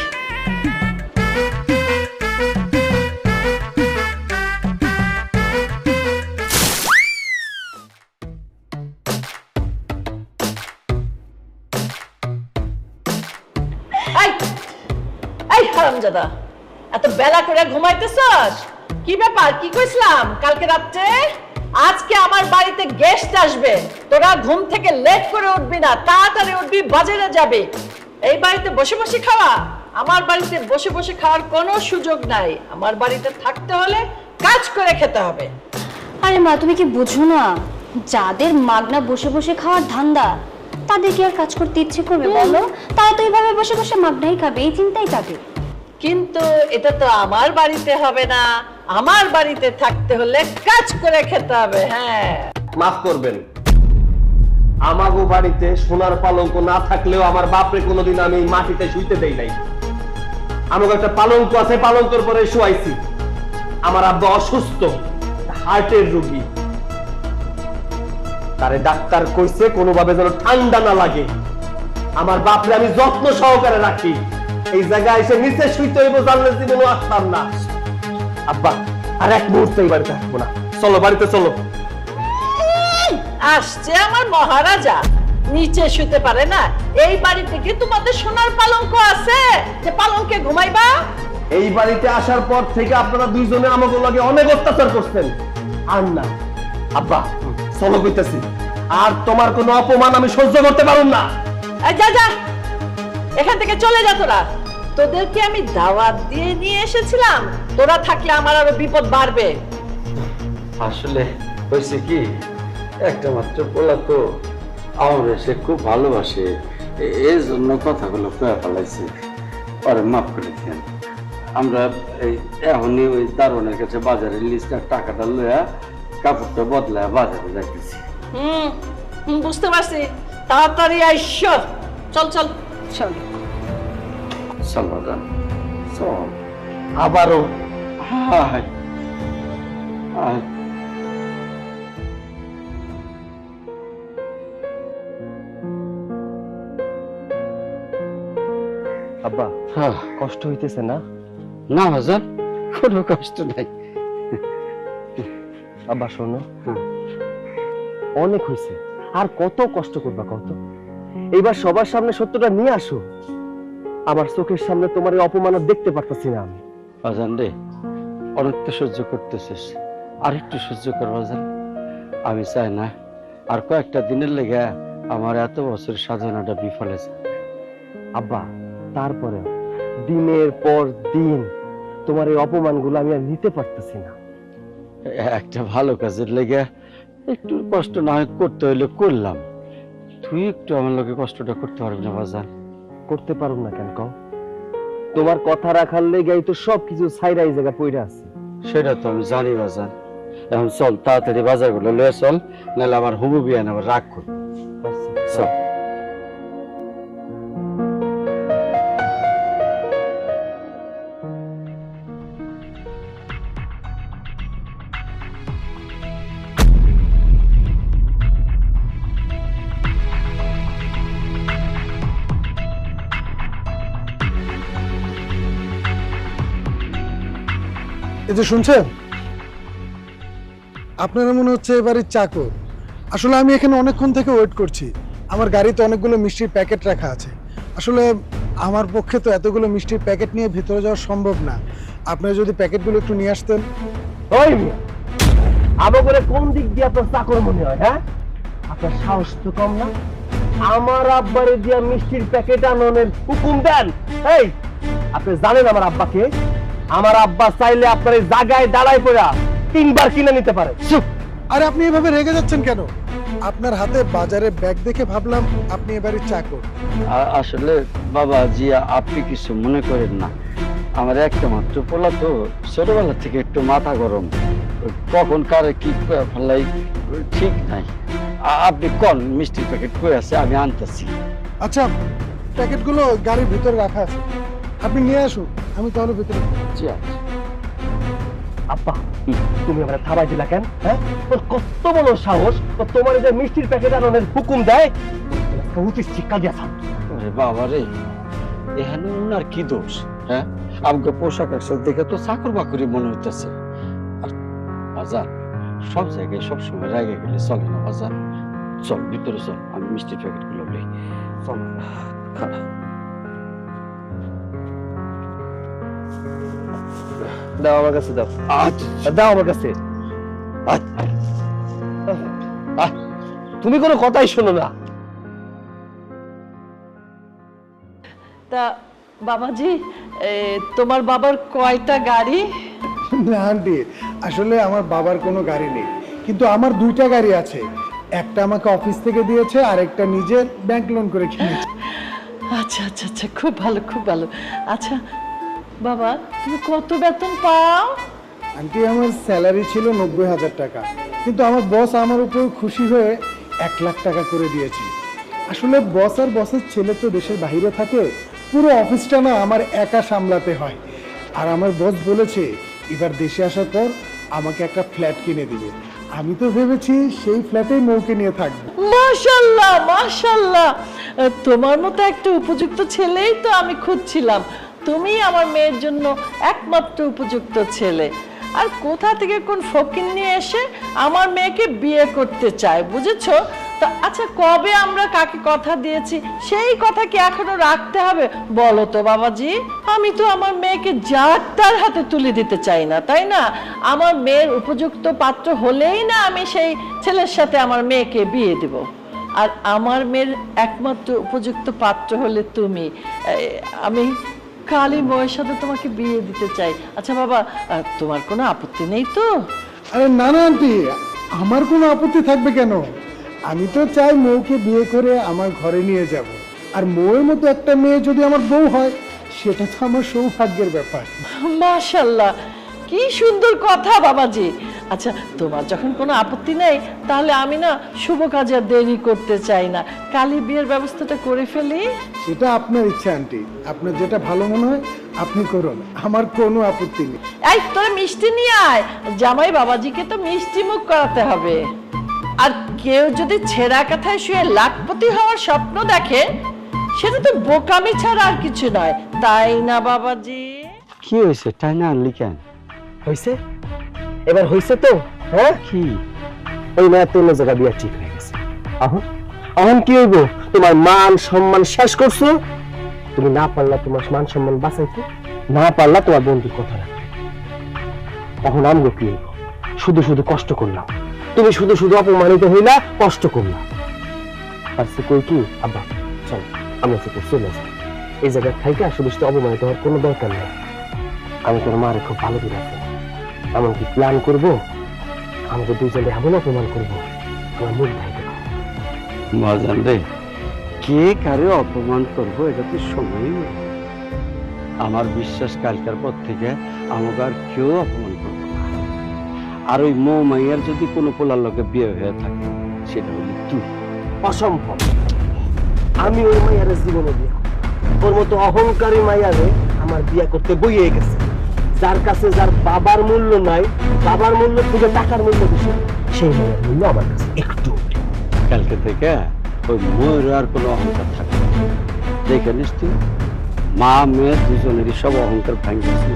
এই হারামজাদা, এত বেলা করে ঘুমাইতেছস? কি ব্যাপার, কি কইছিলাম কালকে রাত্রে? আজকে আমার বাড়িতে গেস্ট আসবে, তোরা ঘুম থেকে লেট করে উঠবি না, তাড়াতাড়ি উঠবি, বাজারে যাবে। এই বাড়িতে বসে বসে খাওয়া? আমার বাড়িতে বসে বসে খাওয়ার কোনো সুযোগ নাই। আমার বাড়িতে থাকতে হলে কাজ করে খেতে হবে। আরে মা, তুমি কি বুঝো না, যাদের মাগনা বসে বসে খাওয়ার ধান্দা তাদের কি আর কাজ করতে ইচ্ছে করবে বলো? তারা তো এইভাবে বসে বসে মাগনাই খাবে, এই চিন্তাই তাদের। কিন্তু এটা তো আমার বাড়িতে হবে না, আমার বাড়িতে থাকতে হলে কাজ করে খেতে হবে। হ্যাঁ, মাফ করবেন, আমাগো বাড়িতে সোনার পালঙ্ক না থাকলেও আমার বাপরে কোনোদিন আমি এই মাটিতে শুইতে দেই নাই। আমাকে একটা পালঙ্ক আছে, পালঙ্কের পরে শুয়াইছি। আমার আব্বা অসুস্থ, হার্টের রোগী, তারে ডাক্তার কইছে কোনোভাবে যেন ঠান্ডা না লাগে। আমার বাপরে আমি যত্ন সহকারে রাখি। এই জায়গায় এসে নিচে শুইতে হইব জানলে জীবনও আসতাম না। আব্বা আর এক মুহূর্তে এই বাড়িতে আসবো না, চলো বাড়িতে চলো। আসছে আমার মহারাজা, নিচে শুতে পারে না? এই বাড়িতে কি তোমাদের সোনার পালঙ্ক আছে যে পালঙ্কে ঘুমাইবা? এই বাড়িতে আসার পর থেকে আপনারা দুইজনে আমাকে লাগে অনেক অত্যাচার করছেন। আর না আব্বা, চলো কইতাছি, আর তোমার কোনো অপমান আমি সহ্য করতে পারুম না। এই যা যা, এখান থেকে চলে যা তোরা। তোদেরকে আমি দাওয়াত দিয়ে নিয়ে এসেছিলাম, তোরা থাকলে আমার আরো বিপদ বাড়বে। আসলে হয়েছে কি, একটা মাত্র পোলা তো, আমার সে খুব ভালোবাসে, এই জন্য কথাগুলো কয়ে ফেলাইছে। পরে মাফ করে দেন। আমরা এই এখনই ওই দারোয়ানের কাছে বাজারের লিস্টার টাকাটা লইয়া কাপড়টা বদলায় বাজারে যাইতেছি। বুঝতে পারছি, তাড়াতাড়ি আইসো। চল চল চল। সালবাদান চল। আবারও হায় হায়। আব্বা হ্যাঁ, কষ্ট হইতেছে না? না বাজার, কোনো কষ্ট নাই। আব্বা শোনো, হ্যাঁ। অনেক হয়েছে, আর কত কষ্ট করবা কত? এইবার সবার সামনে সত্যটা নিয়ে আসো। আমার চোখের সামনে তোমার এই অপমান আর দেখতে পারতেছি না আমি। বাজান রে, অনেক তো সহ্য করতেছিস, আর একটু সহ্য কর বাজান। আমি চাই না আর কয়েকটা দিনের লেগে আমার এত বছর সাধনাটা বিফলে যায়। আব্বা তারপরে দিনের পর দিন তোমার এই অপমানগুলো আমি আর নিতে পারতেছি না। একটা ভালো কাজের লেগে একটু কষ্ট না হয় করতে হইলে করলাম, তুই একটু আমার লোকে কষ্টটা করতে পারবি না বাজান? করতে পারো না কেন কও? তোমার কথা রাখার লেগেই তো সবকিছু ছাইরা এই জায়গা পইরা আছে। সেটা তো আমি জানি বাজান। এখন চল তাড়াতাড়ি বাজারগুলো লয়ে চল, নাহলে আমার হুবু বিয়ান আবার রাগ করবে। চল। এই যে শুনছেন, আপনারা মনে হচ্ছে এবারে চাকর। আসলে আমি এখানে অনেকক্ষণ থেকে ওয়েট করছি। আমার গাড়িতে অনেকগুলো মিষ্টির প্যাকেট রাখা আছে। আসলে আমার পক্ষে তো এতগুলো মিষ্টির প্যাকেট নিয়ে ভিতরে যাওয়া সম্ভব না। আপনারা যদি প্যাকেটগুলো একটু নিয়ে আসতেন। ওই মিয়া, আবার করে কোন দিক দিয়ে আপনার চাকর মনে হয়? হ্যাঁ, আপনার সাহস তো কম না। আমার আব্বারে দিয়া মিষ্টির প্যাকেট আননের হুকুম দেন? এই, আপনি জানেন আমার আব্বাকে? আমার আব্বা চাইলে আপনার এই জায়গায় দাঁড়ায় পড়া 3 বার কিনে নিতে পারে। আরে আপনি এভাবে রেগে যাচ্ছেন কেন? আপনার হাতে বাজারে ব্যাগ দেখে ভাবলাম আপনি এবারে চাকর। আসলে বাবা জি, আপনি কিছু মনে করেন না, আমার একটা মাত্র পোলা তো, ছোটবেলা থেকে একটু মাথা গরম, কখন কারে কি ফেলাই ঠিক নাই। আপনি কোন মিষ্টির প্যাকেট কই আছে, আমি আনতেছি। আচ্ছা, প্যাকেটগুলো গাড়ির ভিতরে রাখা আছে, আপনি নিয়ে আসুন, আমি তাহলে ভিতরে। জি আচ্ছা। আব্বা তুমি আমার থামাই দিলা কেন? হ্যাঁ, ওর কত বড় সাহস, ও তোমার যে মিষ্টির প্যাকেট আনানোর হুকুম দেয়, উচিত শিক্ষা দিয়েছ। আরে বাবা রে, এখানে ওনার কি দোষ? হ্যাঁ, আমাকে পোশাক আশাক দেখে তো চাকর বাকরি মনে হইতেছে। আর বাজার সব জায়গায় সবসময় রেগে গেলে চলে না বাজার। চল ভিতরে চল, আমি মিষ্টির প্যাকেট গুলো লই। চল। দাও আমার কাছে, দাও আচ্ছা দাও আমার কাছে। তুমি কোনো কথাই শোনো না। তা বাবাজি, তোমার বাবার কয়টা গাড়ি? না আন্টি, আসলে আমার বাবার কোনো গাড়ি নেই, কিন্তু আমার 2টা গাড়ি আছে। একটা আমাকে অফিস থেকে দিয়েছে, আর একটা নিজের ব্যাংক লোন করে কিনেছে। আচ্ছা আচ্ছা আচ্ছা, খুব ভালো খুব ভালো। আচ্ছা বাবা, তুমি কত বেতন পাও? আন্টি, আমার স্যালারি ছিল 90,000 টাকা, কিন্তু আমার বস আমার উপর খুশি হয়ে 1 লাখ টাকা করে দিয়েছে। আসলে বস আর বসের ছেলে তো দেশের বাইরে থাকে, পুরো অফিসটা না আমার একা সামলাতে হয়। আর আমার বস বলেছে এবার দেশে আসার পর আমাকে একটা ফ্ল্যাট কিনে দিবে। আমি তো ভেবেছি সেই ফ্ল্যাটেই মৌকে নিয়ে থাকবো। মাশাআল্লাহ মাশাআল্লাহ, তোমার মতো একটা উপযুক্ত ছেলেই তো আমি খুঁজছিলাম। তুমি আমার মেয়ের জন্য একমাত্র উপযুক্ত ছেলে। আর কোথা থেকে কোন ফকির নিয়ে এসে আমার মেয়েকে বিয়ে করতে চায়, বুঝেছো? তা আচ্ছা, কবে আমরা কাকে কথা দিয়েছি সেই কথা কি এখনো রাখতে হবে বলো তো বাবাজি? আমি তো আমার মেয়েকে যার তার হাতে তুলে দিতে চাই না, তাই না? আমার মেয়ের উপযুক্ত পাত্র হলেই না আমি সেই ছেলের সাথে আমার মেয়েকে বিয়ে দেব। আর আমার মেয়ের একমাত্র উপযুক্ত পাত্র হলে তুমি। আমি কালী ময়ের সাথে তোমাকে বিয়ে দিতে চাই। আচ্ছা বাবা, তোমার কোনো আপত্তি নেই তো? আরে না না আন্টি, আমার কোনো আপত্তি থাকবে কেন? আমি তো চাই মৌকে বিয়ে করে আমার ঘরে নিয়ে যাব। আর মৌয়ের মতো একটা মেয়ে যদি আমার বউ হয়, সেটা তো আমার সৌভাগ্যের ব্যাপার। মাশাআল্লাহ, কি সুন্দর কথা বাবাজি। আচ্ছা, তোমার যখন কোনো আপত্তি নেই, তাহলে আমি না শুভ কাজে আর দেরি করতে চাই না, কালী বিয়ের ব্যবস্থাটা করে ফেলি। সেটা আপনার ইচ্ছা আন্টি, আপনার যেটা ভালো মনে হয় আপনি করুন, আমার কোনো আপত্তি নেই। এই তোরা মিষ্টি নিয়ে আয়, জামাই বাবাজিকে তো মিষ্টি মুখ করাতে হবে। আর কেউ যদি ছেঁড়া কাঁথায় শুয়ে লাখপতি হওয়ার স্বপ্ন দেখে, সেটা তো বোকামি ছাড়া আর কিছু নয়, তাই না বাবাজি? কি হয়েছে, তাই না আনলি কেন? হয়েছে, এবার হয়েছে তো। হ্যাঁ, কি ওই মেয়ের তো অন্য জায়গা বিয়ে ঠিক হয়ে গেছে। এখন এখন কি হইব? তোমার মান সম্মান শেষ করছো, তুমি না পারলা তোমার মান সম্মান বাঁচাইতে, না পারলা তোমার বন্ধুর কথা রাখতে। এখন আমগো কি হইব? শুধু শুধু কষ্ট করলাম, তুমি শুধু শুধু অপমানিত হইলা, কষ্ট করলাম। আর সে কই কি, আব্বা চল আমরা থেকে চলে যাই, এই জায়গায় থাইকা শুধু শুধু অপমানিত হওয়ার কোনো দরকার নেই। আমি তোর মারে খুব ভালো করে আছি, এমনকি প্ল্যান করবো আমাকে দুজনে এমন অপমান করবো আমার মুখ ধাইতে। মজান রে, কে কারে অপমান করবো এটা তো সময়। আমার বিশ্বাস কালকার পর থেকে আমাকে আর কেউ অপমান করবো না। আর ওই মৌ মাইয়ার যদি কোনো পোলার লোকে বিয়ে হয়ে থাকে, সেটা হলি তুই। অসম্ভব, আমি ওই মাইয়ারে জীবনে বিয়ে করব। ওর মতো অহংকারী মাইয়ারে আমার বিয়ে করতে বইয়ে গেছে। যার কাছে যার বাবার মূল্য নাই, বাবার মূল্য থেকে টাকার মূল্য বেশি, সেই মায়ের মূল্য আমার কাছে একটু। কালকে থেকে ওই ময়ূর আর কোনো অহংকার থাকবে না। দেখে নিস তুই, মা মেয়ে দুজনেরই সব অহংকার ভাঙিয়েছে।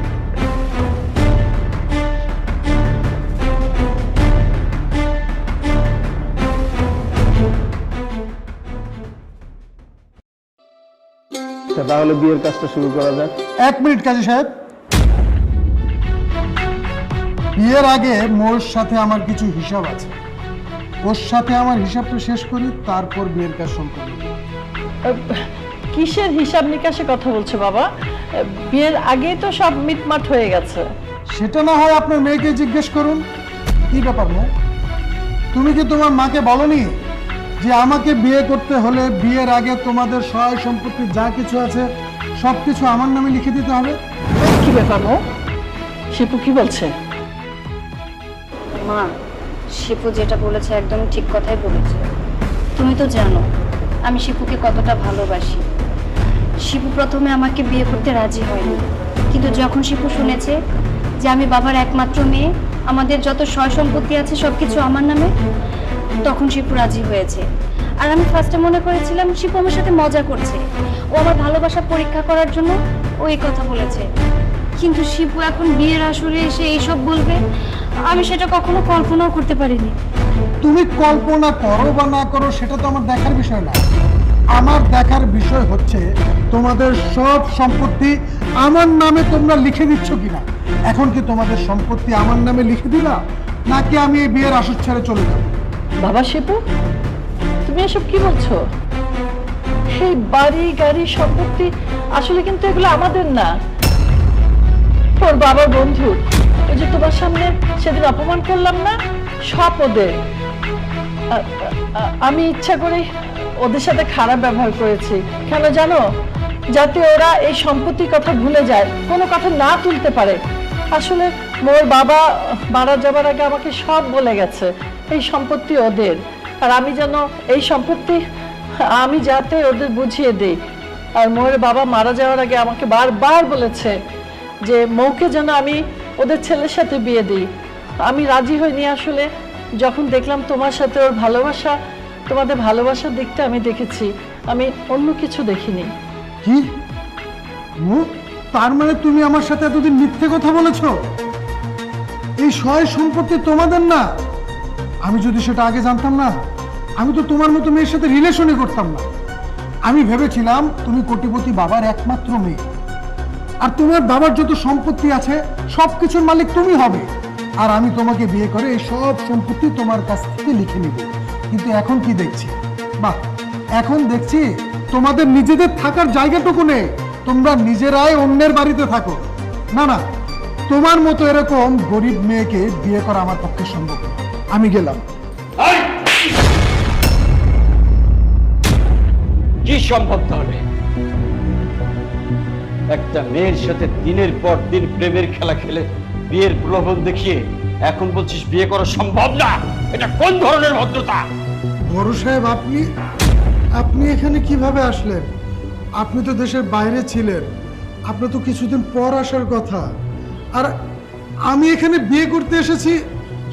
তাহলে বিয়ের কাজটা শুরু করা যাক। 1 মিনিট কাজী সাহেব, বিয়ের আগে মোর সাথে আমার কিছু হিসাব আছে, ওর সাথে আমার হিসাবটা শেষ করি, তারপর বিয়ের কাজ সম্পন্ন করি। কিসের হিসাব নিকাশে কথা বলছো বাবা? বিয়ের আগেই তো সব মিটমাট হয়ে গেছে। সেটা না হয় আপনার মেয়েকে জিজ্ঞেস করুন। কি ব্যাপার মা, তুমি কি তোমার মাকে বলনি যে আমাকে বিয়ে করতে হলে বিয়ের আগে তোমাদের সহায় সম্পত্তি যা কিছু আছে সবকিছু আমার নামে লিখে দিতে হবে? কি ব্যাপার মৌ? শিপু কি বলছে? মা, শিপু যেটা বলেছে একদম ঠিক কথাই বলেছে। তুমি তো জানো আমি শিপুকে কতটা ভালোবাসি। শিপু প্রথমে আমাকে বিয়ে করতে রাজি হয়নি, কিন্তু যখন শিপু শুনেছে যে আমি বাবার একমাত্র মেয়ে, আমাদের যত সয় সম্পত্তি আছে সবকিছু আমার নামে, তখন শিপু রাজি হয়েছে। আর আমি ফার্স্টে মনে করেছিলাম শিপু আমার সাথে মজা করছে, ও আমার ভালোবাসা পরীক্ষা করার জন্য ও এই কথা বলেছে। কিন্তু শিপু এখন বিয়ের আসরে এসে এইসব বলবে, আমি সেটা কখনো কল্পনাও করতে পারিনি। তুমি কল্পনা করো বা না করো সেটা তো আমার দেখার বিষয় না। আমার দেখার বিষয় হচ্ছে তোমাদের সব সম্পত্তি আমার নামে তোমরা লিখে দিচ্ছ কিনা। এখন কি তোমাদের সম্পত্তি আমার নামে লিখে দিলা, নাকি আমি এই বিয়ের আসর ছেড়ে চলে যাব? বাবা শিপু, তুমি এসব কি বলছো? এই বাড়ি গাড়ি সম্পত্তি আসলে কিন্তু এগুলো আমাদের না, তোর বাবার বন্ধু। ওই যে তোমার সামনে সেদিন অপমান করলাম না, সব ওদের। আমি ইচ্ছা করে ওদের সাথে খারাপ ব্যবহার করেছি। কেন জানো? যাতে ওরা এই সম্পত্তির কথা ভুলে যায়, কোনো কথা না তুলতে পারে। আসলে মোর বাবা মারা যাবার আগে আমাকে সব বলে গেছে এই সম্পত্তি ওদের, আর আমি যেন এই সম্পত্তি আমি যাতে ওদের বুঝিয়ে দিই। আর মোর বাবা মারা যাওয়ার আগে আমাকে বারবার বলেছে যে মৌকে যেন আমি ওদের ছেলের সাথে বিয়ে দিই। আমি রাজি হইনি আসলে। যখন দেখলাম তোমার সাথে ওর ভালোবাসা, তোমাদের ভালোবাসার দিকটা আমি দেখেছি, আমি অন্য কিছু দেখিনি। কি তার মানে তুমি আমার সাথে এতদিন মিথ্যে কথা বলেছো? এই সয় সম্পত্তি তোমাদের না? আমি যদি সেটা আগে জানতাম না, আমি তো তোমার মতো মেয়ের সাথে রিলেশনই করতাম না। আমি ভেবেছিলাম তুমি কোটিপতি বাবার একমাত্র মেয়ে, আর তোমার বাবার যত সম্পত্তি আছে সবকিছুর মালিক তুমি হবে, আর আমি তোমাকে বিয়ে করে এই সব সম্পত্তি তোমার কাছ থেকে লিখে নিব। কিন্তু এখন কি দেখছি, বাহ, এখন দেখছি তোমাদের নিজেদের থাকার জায়গাটুকু নেই, তোমরা নিজেরাই অন্যের বাড়িতে থাকো। না না, তোমার মতো এরকম গরিব মেয়েকে বিয়ে করা আমার পক্ষে সম্ভব না। আমি গেলাম। কি সম্ভব তাহলে? একটা মেয়ের সাথে দিনের পর দিন প্রেমের খেলা খেলে বিয়ের প্রলোভন দেখিয়ে এখন বলছিস বিয়ে করা সম্ভব না? এটা কোন ধরনের ভদ্রতা? বড় সাহেব, আপনি এখানে কিভাবে আসলেন? আপনি তো দেশের বাইরে ছিলেন, আপনি তো কিছুদিন পর আসার কথা। আর আমি এখানে বিয়ে করতে এসেছি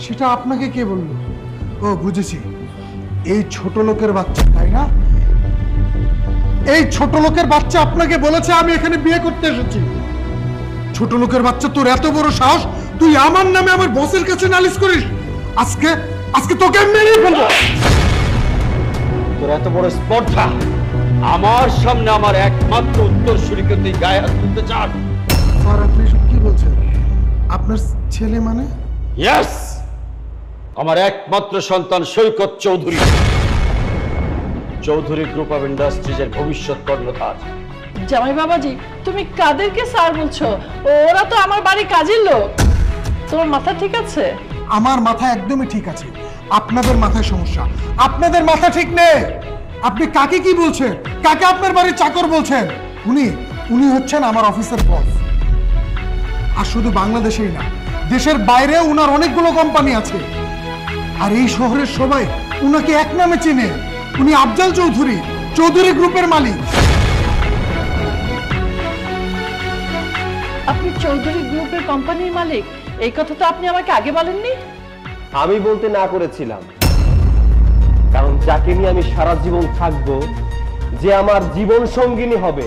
সেটা আপনাকে কে বলল? ও বুঝেছি, এই ছোট লোকের বাচ্চা, তাই না? এই ছোট লোকের বাচ্চা আপনাকে বলেছে আমি এখানে বিয়ে করতে এসেছি। ছোট লোকের বাচ্চা, তোর এত বড় সাহস, তুই আমার নামে আমার বসের কাছে নালিশ করিস? আজকে তোকে মেরে ফেলবো। তোর এত বড় স্পর্ধা, আমার সামনে আমার একমাত্র উত্তরসূরিকে তুই গায়ে হাত তুলতে চাস? স্যার, আপনি এসব কি বলছেন? আপনার ছেলে মানে? ইয়েস, আমার একমাত্র সন্তান সৈকত চৌধুরী, চৌধুরী গ্রুপ অফ ইন্ডাস্ট্রিজের ভবিষ্যৎ কর্ণধার। জামাই বাবাজি, তুমি কাদেরকে স্যার বলছো? ওরা তো আমার বাড়ি কাজের লোক। তোমার মাথা ঠিক আছে? আমার মাথা একদমই ঠিক আছে, আপনাদের মাথায় সমস্যা। আপনাদের মাথা ঠিক নেই। আপনি কাকে কি বলছেন? কাকে আপনার বাড়ির চাকর বলছেন? উনি হচ্ছেন আমার অফিসের বস। আর শুধু বাংলাদেশেই না, দেশের বাইরে উনার অনেকগুলো কোম্পানি আছে, আর এই শহরের সবাই উনাকে এক নামে চেনে। উনি আফজাল চৌধুরী, চৌধুরী গ্রুপের মালিক। আপনি চৌধুরী গ্রুপের কোম্পানির মালিক? এই কথা তো আপনি আমাকে আগে বলেননি। আমি বলতে না করেছিলাম, কারণ যাকে নিয়ে আমি সারা জীবন থাকবো, যে আমার জীবন সঙ্গিনী হবে,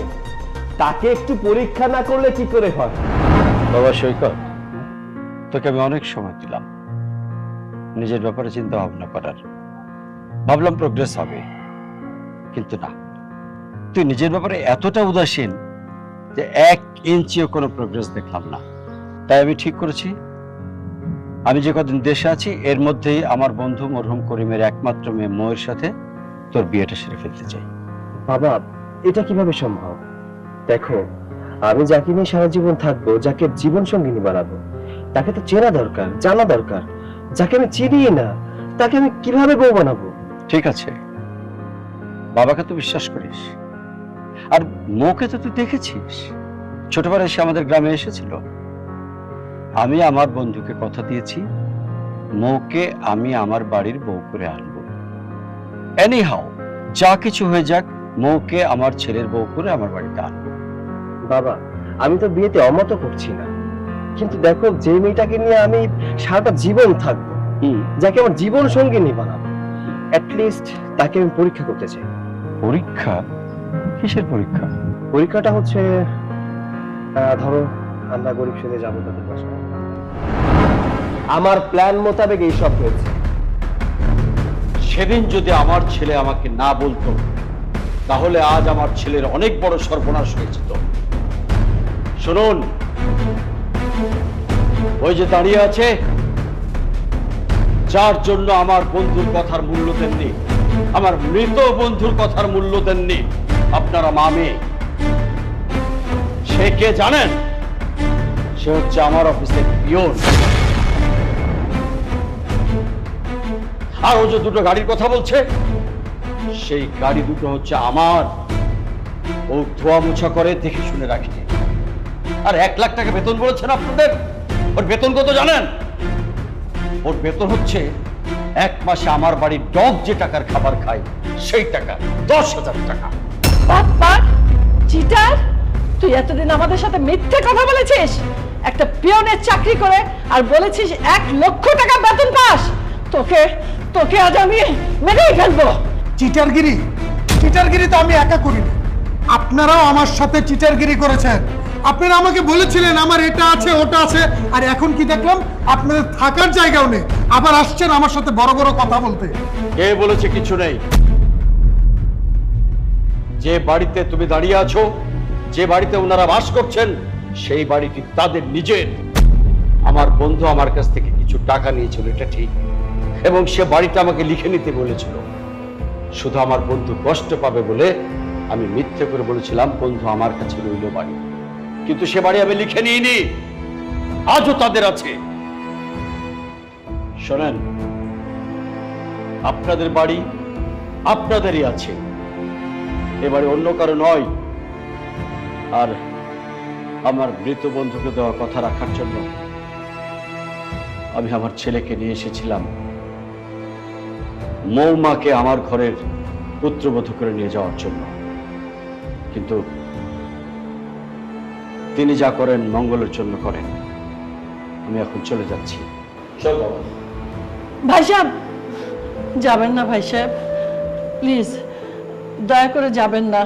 তাকে একটু পরীক্ষা না করলে কি করে হয়? বাবা সৈকত, তোকে আমি অনেক সময় দিলাম নিজের ব্যাপারে চিন্তা ভাবনা করার। ভাবলাম প্রোগ্রেস হবে, কিন্তু না, তুই নিজের ব্যাপারে এতটা উদাসীন যে 1 ইঞ্চিও কোনো প্রোগ্রেস দেখলাম না। তাই আমি ঠিক করেছি, আমি যে কদিন দেশে আছি এর মধ্যেই আমার বন্ধু মরহুম করিমের একমাত্র মেয়ে ময়ের সাথে তোর বিয়েটা সেরে ফেলতে চাই। বাবা, এটা কিভাবে সম্ভব? দেখো, আমি যাকে নিয়ে সারা জীবন থাকবো, যাকে জীবন সঙ্গিনী বানাবো, তাকে তো চেনা দরকার, জানা দরকার। যাকে আমি চিনি না, তাকে আমি কিভাবে বউ বানাবো? ঠিক আছে, বাবাকে তো বিশ্বাস করিস, আর মৌকে তো তুই দেখেছিস, ছোটবেলায় সে আমাদের গ্রামে এসেছিল। আমি আমার বন্ধুকে কথা দিয়েছি, মৌকে আমি আমার বাড়ির বউ করে আনবো। এনি হাউ, যা কিছু হয়ে যাক, মৌকে আমার ছেলের বউ করে আমার বাড়িতে আনবো। বাবা, আমি তো বিয়েতে অমত করছি না, কিন্তু দেখো, যে মেয়েটাকে নিয়ে আমি সারাটা জীবন থাকবো, যাকে আমার জীবন সঙ্গিনী বানাবো, অ্যাটলিস্ট তাকে আমি পরীক্ষা করতে চাই। পরীক্ষা? কিসের পরীক্ষা? পরীক্ষাটা হচ্ছে, ধরো আমরা গরিব সেজে যাবো তাদের বাসায়। আমার প্ল্যান মোতাবেক এইসব হয়েছে। সেদিন যদি আমার ছেলে আমাকে না বলতো, তাহলে আজ আমার ছেলের অনেক বড় সর্বনাশ হয়েছে। তো শুনুন, ওই যে দাঁড়িয়ে আছে, যার জন্য আমার বন্ধুর কথার মূল্য দেননি, আমার মৃত বন্ধুর কথার মূল্য দেননি আপনারা মা মেয়ে, সে কে জানেন? সে হচ্ছে আমার অফিসের পিয়ন। আর ও যে দুটো গাড়ির কথা বলছে, সেই গাড়ি দুটো হচ্ছে আমার। ও ধোয়া মোছা করে, দেখে শুনে রাখি। আর 1 লাখ টাকা বেতন বলেছেন আপনাদের। ওর বেতন কত জানেন? ওর বেতন হচ্ছে 1 মাসে আমার বাড়ির ডগ যে টাকার খাবার খায়, সেই টাকা 10,000 টাকা। বাবা, চিটার, তুই এতদিন আমাদের সাথে মিথ্যে কথা বলেছিস। একটা পিয়নের চাকরি করে আর বলেছিস 1 লক্ষ টাকা বেতন পাস। তোকে তোকে আজ আমি মেরেই ফেলবো। চিটারগিরি? চিটারগিরি তো আমি একা করিনি, আপনারাও আমার সাথে চিটারগিরি করেছেন। আপনারা আমাকে বলেছিলেন আমার এটা আছে ওটা আছে, আর এখন কি দেখলাম আপনাদের থাকার জায়গাও নেই, আবার আসছেন আমার সাথে বড় বড় কথা বলতে। কে বলেছে কিছু নেই? যে বাড়িতে তুমি দাঁড়িয়ে আছো, যে বাড়িতে ওনারা বাস করছেন, সেই বাড়িটি তাদের নিজের। আমার বন্ধু আমার কাছ থেকে কিছু টাকা নিয়েছিল, এটা ঠিক, এবং সে বাড়িটা আমাকে লিখে নিতে বলেছিল। শুধু আমার বন্ধু কষ্ট পাবে বলে আমি মিথ্যে করে বলেছিলাম বন্ধু আমার কাছে রইল বাড়ি, কিন্তু সে বাড়ি আমি লিখে নিইনি, আজও তাদের আছে। শোনেন, আপনাদের বাড়ি আপনাদেরই আছে, এ বাড়ি অন্য কারো নয়। আর আমার মৃত বন্ধুকে দেওয়া কথা রাখার জন্য আমি আমার ছেলেকে নিয়ে এসেছিলাম মৌমাকে আমার ঘরের পুত্রবধূ করে নিয়ে যাওয়ার জন্য, কিন্তু তিনি যা করেন মঙ্গলের জন্য করেন। আমি এখন চলে যাচ্ছি। চল বাবা। ভাই সাহেব, যাবেন না ভাই সাহেব, প্লিজ দয়া করে যাবেন না।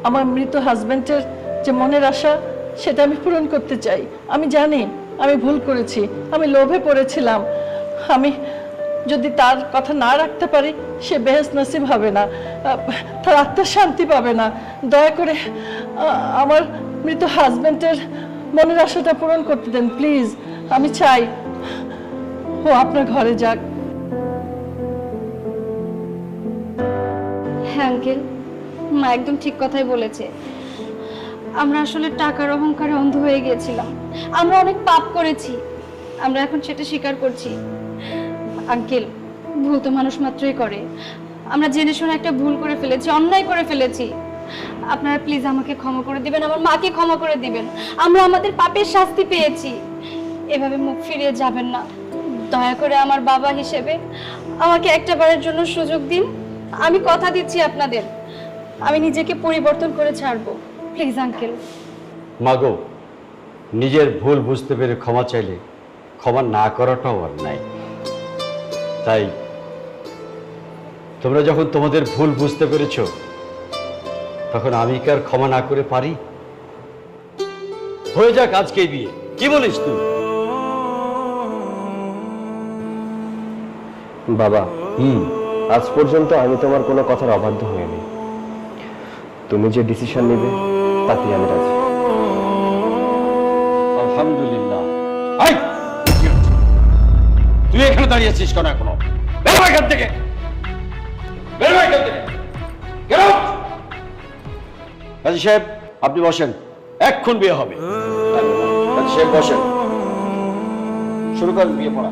আমার মৃত হাজবেন্ডের যে মনের আশা, সেটা আমি পূরণ করতে চাই। আমি জানি আমি ভুল করেছি, আমি লোভে পড়েছিলাম। আমি যদি তার কথা না রাখতে পারি, সে বেহেশত নসিব হবে না, তার আত্মার শান্তি পাবে না। দয়া করে আমার মৃত হাজবেন্ডের মনের আশাটা পূরণ করতে দেন প্লিজ। আমি চাই ও আপনার ঘরে যাক। হ্যাঁ আঙ্কেল, মা একদম ঠিক কথাই বলেছে। আমরা আসলে টাকার অহংকারে অন্ধ হয়ে গিয়েছিলাম, আমরা অনেক পাপ করেছি, আমরা এখন সেটা স্বীকার করছি। আঙ্কেল, ভুল তো মানুষ মাত্রই করে, আমরা জেনে শুনে একটা ভুল করে ফেলেছি, অন্যায় করে ফেলেছি। আপনারা প্লিজ আমাকে ক্ষমা করে দিবেন, আমার মাকে ক্ষমা করে দিবেন। আমরা আমাদের পাপের শাস্তি পেয়েছি, এভাবে মুখ ফিরিয়ে যাবেন না। দয়া করে আমার বাবা হিসেবে আমাকে একটা বারের জন্য সুযোগ দিন। আমি কথা দিচ্ছি আপনাদের, আমি নিজেকে পরিবর্তন করে ছাড়বো। Please uncle. মাগো, নিজের ভুল বুঝতে পেরে ক্ষমা চাইলে ক্ষমা না করাটাও আর নাই। তাই তোমরা যখন তোমাদের ভুল বুঝতে পেরেছো, তখন আমি কি আর ক্ষমা না করে পারি? হয়ে যাক আজকে বিয়ে, কি বলিস তুই? বাবা, আজ পর্যন্ত আমি তোমার কোনো কথার অবাধ্য হইনি। তুমি যে ডিসিশন নেবে তাতেই আমি রাজি। আলহামদুলিল্লাহ। আই, তুই এখানে দাঁড়িয়ে আছিস কেন? এখনো বের হ এখান থেকে, বের হ এখান থেকে। Get out! কাজী সাহেব, আপনি বসেন, এক্ষুন বিয়ে হবে। কাজী সাহেব বসেন, শুরু করেন বিয়ে পড়া।